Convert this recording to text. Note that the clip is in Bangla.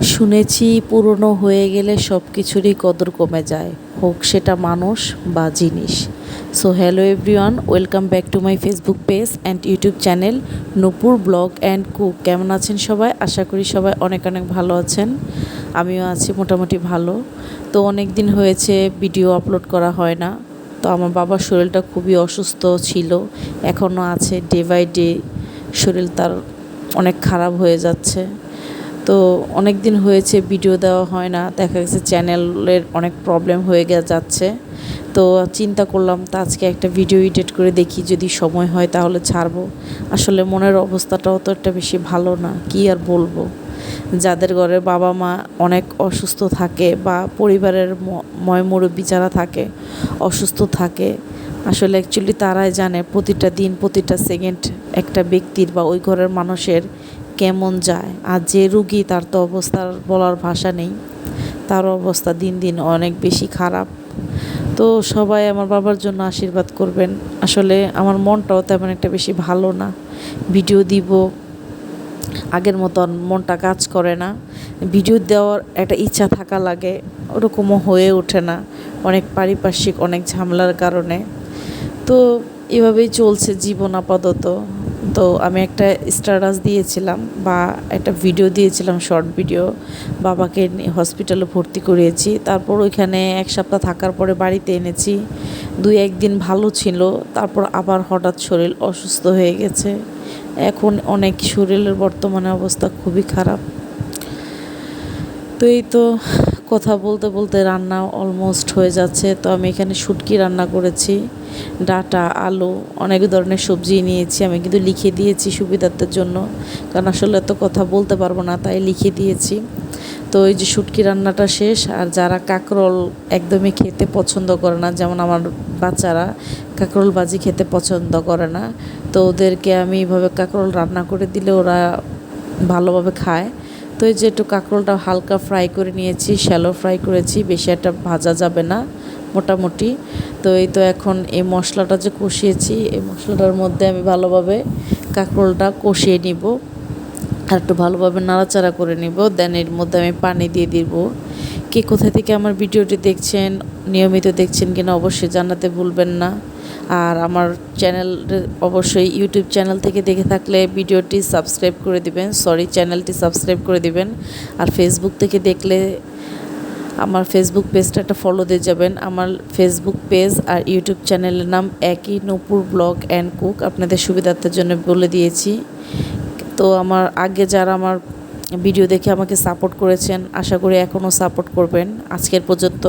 শুনেছি পুরনো হয়ে গেলে সব কিছুরই কদর কমে যায়, হোক সেটা মানুষ বা জিনিস। So hello everyone, welcome back to my Facebook page and YouTube channel Nupur blog and cook. কেমন আছেন সবাই? আশা করি সবাই অনেক অনেক ভালো আছেন। আমিও আছি মোটামুটি ভালো। তো অনেক দিন হয়েছে ভিডিও আপলোড করা হয় না। তো আমার বাবার শরীরটা খুবই অসুস্থ ছিল, এখনও আছে। ডে বাই ডে শরীর তার অনেক খারাপ হয়ে যাচ্ছে। তো অনেক দিন হয়েছে ভিডিও দেওয়া হয় না, দেখা গেছে চ্যানেলের অনেক প্রবলেম হয়ে যাচ্ছে। তো চিন্তা করলাম তো আজকে একটা ভিডিও এডিট করে দেখি, যদি সময় হয় তাহলে ছাড়বো। আসলে মনের অবস্থাটাও তো একটা বেশি ভালো না, কি আর বলবো। যাদের ঘরে বাবা মা অনেক অসুস্থ থাকে বা পরিবারের মুরব্বি যারা থাকে অসুস্থ থাকে, আসলে অ্যাকচুয়ালি তারাই জানে প্রতিটা দিন প্রতিটা সেকেন্ড একটা ব্যক্তির বা ওই ঘরের মানুষের কেমন যায়। আর যে রুগী, তার তো অবস্থার বলার ভাষা নেই, তার অবস্থা দিন দিন অনেক বেশি খারাপ। তো সবাই আমার বাবার জন্য আশীর্বাদ করবেন। আসলে আমার মনটাও তেমন একটা বেশি ভালো না, ভিডিও দিব আগের মতন মনটা কাজ করে না। ভিডিও দেওয়ার একটা ইচ্ছা থাকা লাগে, ওরকমও হয়ে ওঠে না, অনেক পারিপার্শ্বিক অনেক ঝামেলার কারণে। তো এভাবেই চলছে জীবন আপাতত। তো আমি একটা স্ট্যাটাস দিয়েছিলাম বা একটা ভিডিও দিয়েছিলাম, শর্ট ভিডিও। বাবাকে হসপিটালে ভর্তি করিয়েছি, তারপর ওইখানে এক সপ্তাহ থাকার পরে বাড়িতে এনেছি। দুই একদিন ভালো ছিল, তারপর আবার হঠাৎ শরীর অসুস্থ হয়ে গেছে। এখন অনেক শরীরের বর্তমানে অবস্থা খুবই খারাপ। তো এই তো কথা বলতে বলতে রান্না অলমোস্ট হয়ে যাচ্ছে। তো আমি এখানে শুটকি রান্না করেছি, ডাঁটা, আলু, অনেক ধরনের সবজি নিয়েছি। আমি কিন্তু লিখে দিয়েছি সুবিধার্থের জন্য, কারণ আসলে তো কথা বলতে পারবো না, তাই লিখে দিয়েছি। তো এই যে শুটকি রান্নাটা শেষ। আর যারা কাঁকরোল একদমই খেতে পছন্দ করে না, যেমন আমার বাচ্চারা কাঁকরোল ভাজি খেতে পছন্দ করে না, তো ওদেরকে আমি এইভাবে কাঁকরোল রান্না করে দিলে ওরা ভালোভাবে খায়। তো এই যে একটু কাঁকরোলটা হালকা ফ্রাই করে নিয়েছি, শ্যালো ফ্রাই করেছি, বেশি একটা ভাজা যাবে না মোটামুটি। তো এই তো এখন এই মশলাটা যে কষিয়েছি, এই মশলাটার মধ্যে আমি ভালোভাবে কাঁকরোলটা কষিয়ে নিব আর একটু ভালোভাবে নাড়াচাড়া করে নিব। দেন এর মধ্যে আমি পানি দিয়ে দিব। কে কোথা থেকে আমার ভিডিওটি দেখছেন, নিয়মিত দেখছেন কিনা অবশ্যই জানাতে ভুলবেন না। আর আমার চ্যানেলের অবশ্যই ইউটিউব চ্যানেল থেকে দেখে থাকলে ভিডিওটি সাবস্ক্রাইব করে দিবেন, চ্যানেলটি সাবস্ক্রাইব করে দিবেন। আর ফেসবুক থেকে দেখলে আমার ফেসবুক পেজটা একটা ফলো দিয়ে যাবেন। আমার ফেসবুক পেজ আর ইউটিউব চ্যানেলের নাম একই, নূপুর ব্লগ অ্যান্ড কুক। আপনাদের সুবিধার্থের জন্য বলে দিয়েছি। তো আমার আগে যারা আমার ভিডিও দেখে আমাকে সাপোর্ট করেছেন, আশা করি এখনও সাপোর্ট করবেন। আজকের পর্যন্ত